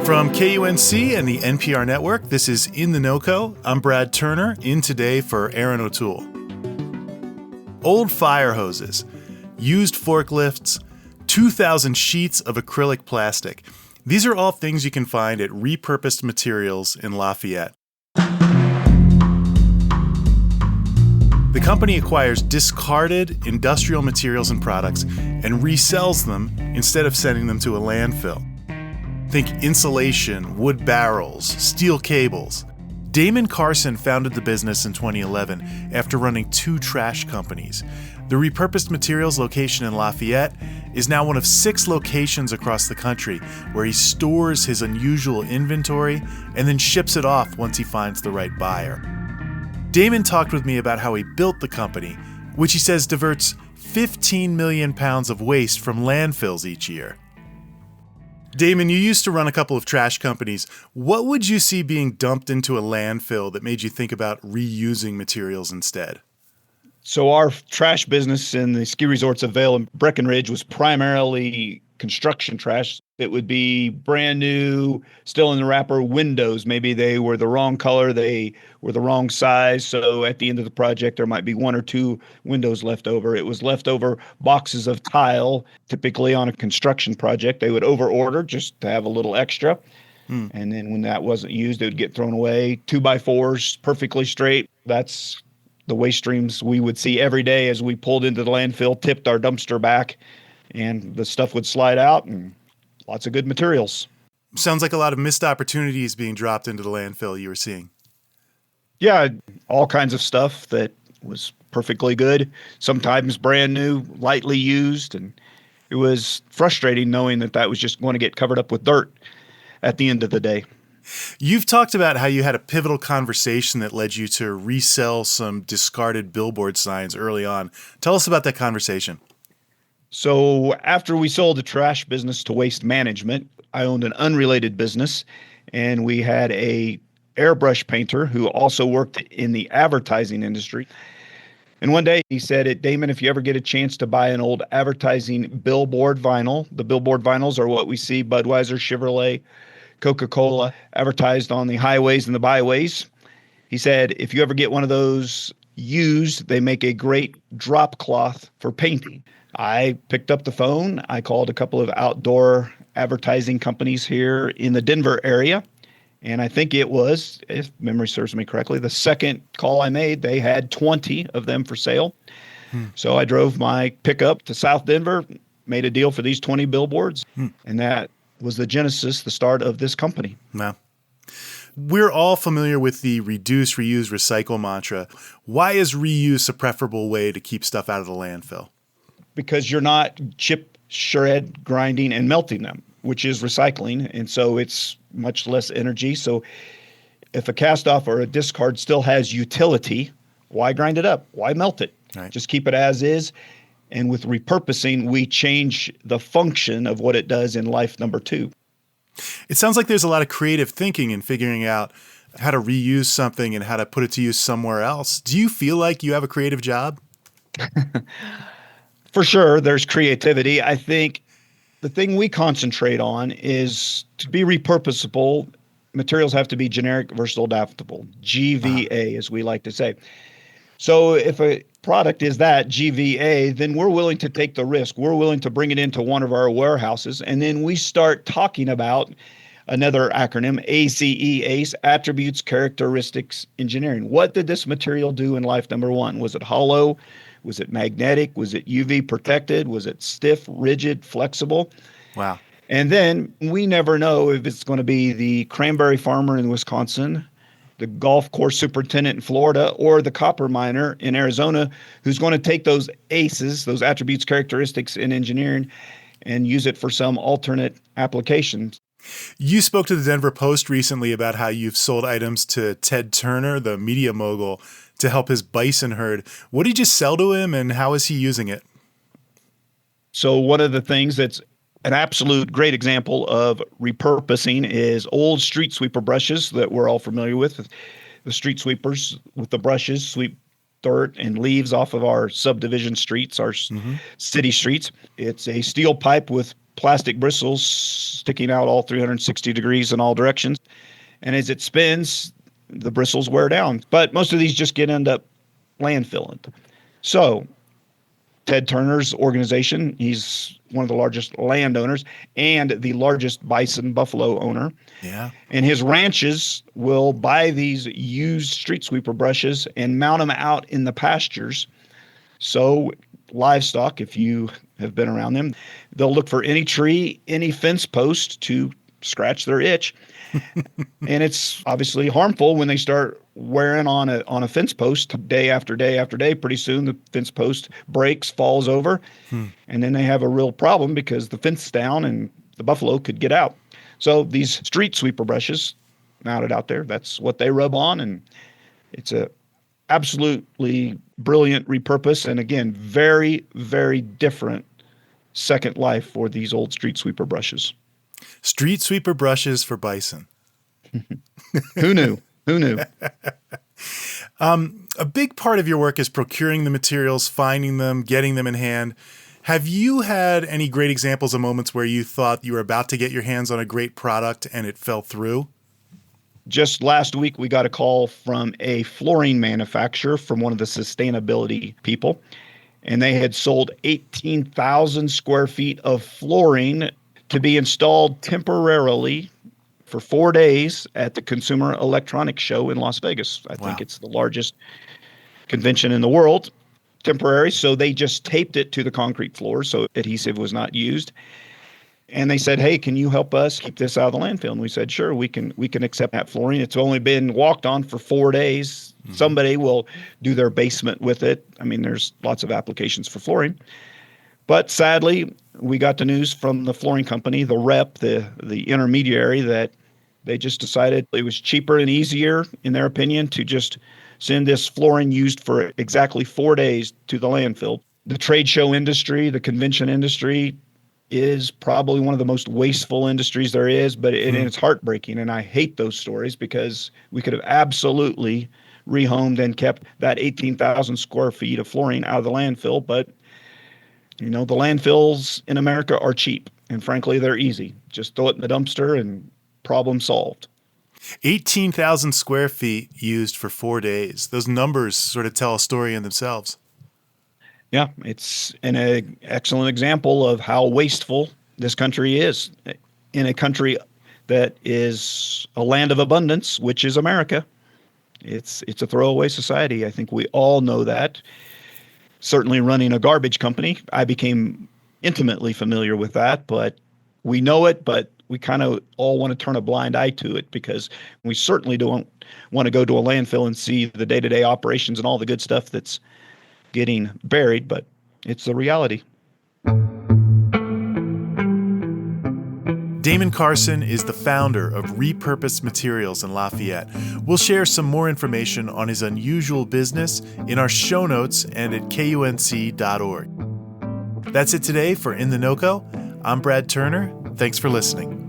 From KUNC and the NPR network, this is In The NoCo. I'm Brad Turner, in today for Erin O'Toole. Old fire hoses, used forklifts, 2,000 sheets of acrylic plastic. These are all things you can find at repurposed materials in Lafayette. The company acquires discarded industrial materials and products and resells them instead of sending them to a landfill. Think insulation, wood barrels, steel cables. Damon Carson founded the business in 2011 after running 2 trash companies. The repurposed materials location in Lafayette is now one of 6 locations across the country where he stores his unusual inventory and then ships it off once he finds the right buyer. Damon talked with me about how he built the company, which he says diverts 15 million pounds of waste from landfills each year. Damon, you used to run a couple of trash companies. What would you see being dumped into a landfill that made you think about reusing materials instead? So our trash business in the ski resorts of Vail and Breckenridge was primarily construction trash. It would be brand new, still in the wrapper windows. Maybe they were the wrong color, they were the wrong size. So at the end of the project, there might be 1 or 2 windows left over. It was leftover boxes of tile. Typically on a construction project, they would overorder just to have a little extra. And then when that wasn't used, it would get thrown away. 2x4s, perfectly straight. That's the waste streams we would see every day as we pulled into the landfill, tipped our dumpster back, and the stuff would slide out, and lots of good materials. Sounds like a lot of missed opportunities being dropped into the landfill you were seeing. Yeah, all kinds of stuff that was perfectly good, sometimes brand new, lightly used, and it was frustrating knowing that that was just going to get covered up with dirt at the end of the day. You've talked about how you had a pivotal conversation that led you to resell some discarded billboard signs early on. Tell us about that conversation. So after we sold the trash business to Waste Management, I owned an unrelated business, and we had a airbrush painter who also worked in the advertising industry. And one day he said, Damon, if you ever get a chance to buy an old advertising billboard vinyl, the billboard vinyls are what we see Budweiser, Chevrolet, Coca-Cola advertised on the highways and the byways. He said, if you ever get one of those used, they make a great drop cloth for painting. I picked up the phone. I called a couple of outdoor advertising companies here in the Denver area. And I think it was, if memory serves me correctly, the second call I made, they had 20 of them for sale. So I drove my pickup to South Denver, made a deal for these 20 billboards. And that was the genesis, the start of this company. Wow. We're all familiar with the reduce, reuse, recycle mantra. Why is reuse a preferable way to keep stuff out of the landfill? Because you're not chip, shred, grinding, and melting them, which is recycling. And so it's much less energy. So if a cast off or a discard still has utility, why grind it up? Why melt it? Right. Just keep it as is. And with repurposing, we change the function of what it does in life number 2. It sounds like there's a lot of creative thinking in figuring out how to reuse something and how to put it to use somewhere else. Do you feel like you have a creative job? For sure, there's creativity. I think the thing we concentrate on is to be repurposable, materials have to be generic, versatile, adaptable, GVA, as we like to say. So if a product is that GVA, then we're willing to take the risk. We're willing to bring it into one of our warehouses, and then we start talking about another acronym, ACE, Attributes, Characteristics, Engineering. What did this material do in life number 1? Was it hollow? Was it magnetic? Was it UV protected? Was it stiff, rigid, flexible? Wow. And then we never know if it's going to be the cranberry farmer in Wisconsin, the golf course superintendent in Florida, or the copper miner in Arizona, who's going to take those ACEs, those attributes, characteristics in engineering, and use it for some alternate applications. You spoke to the Denver Post recently about how you've sold items to Ted Turner, the media mogul, to help his bison herd. What did you sell to him, and how is he using it? So one of the things that's an absolute great example of repurposing is old street sweeper brushes that we're all familiar with. The street sweepers with the brushes sweep dirt and leaves off of our subdivision streets, our city streets. It's a steel pipe with plastic bristles sticking out all 360 degrees in all directions. And as it spins, the bristles wear down. But most of these just end up landfilling. So Ted Turner's organization, he's one of the largest landowners and the largest bison buffalo owner. Yeah. And his ranches will buy these used street sweeper brushes and mount them out in the pastures. So livestock, if you have been around them, they'll look for any tree, any fence post to scratch their itch. And it's obviously harmful when they start wearing on a fence post day after day after day. Pretty soon the fence post breaks, falls over, and then they have a real problem because the fence is down and the buffalo could get out. So these street sweeper brushes mounted out there, that's what they rub on, and it's a absolutely brilliant repurpose. And again, very, very different second life for these old street sweeper brushes. Street sweeper brushes for bison. Who knew? Who knew? A big part of your work is procuring the materials, finding them, getting them in hand. Have you had any great examples of moments where you thought you were about to get your hands on a great product and it fell through? Just last week, we got a call from a flooring manufacturer from one of the sustainability people, and they had sold 18,000 square feet of flooring to be installed temporarily for 4 days at the Consumer Electronics Show in Las Vegas. I think it's the largest convention in the world, temporary. So they just taped it to the concrete floor so adhesive was not used. And they said, hey, can you help us keep this out of the landfill? And we said, sure, we can accept that flooring. It's only been walked on for 4 days. Mm-hmm. Somebody will do their basement with it. I mean, there's lots of applications for flooring. But sadly, we got the news from the flooring company, the rep, the intermediary, that they just decided it was cheaper and easier, in their opinion, to just send this flooring used for exactly 4 days to the landfill. The trade show industry, the convention industry, is probably one of the most wasteful industries there is, but it's heartbreaking. And I hate those stories because we could have absolutely rehomed and kept that 18,000 square feet of flooring out of the landfill. But, you know, the landfills in America are cheap, and frankly, they're easy. Just throw it in the dumpster and problem solved. 18,000 square feet used for 4 days. Those numbers sort of tell a story in themselves. Yeah, it's an excellent example of how wasteful this country is. In a country that is a land of abundance, which is America, it's a throwaway society. I think we all know that. Certainly running a garbage company, I became intimately familiar with that, but we know it, but we kind of all want to turn a blind eye to it because we certainly don't want to go to a landfill and see the day-to-day operations and all the good stuff that's getting buried, but it's the reality. Damon Carson is the founder of Repurposed Materials in Lafayette. We'll share some more information on his unusual business in our show notes and at KUNC.org. That's it today for In The NoCo. I'm Brad Turner. Thanks for listening.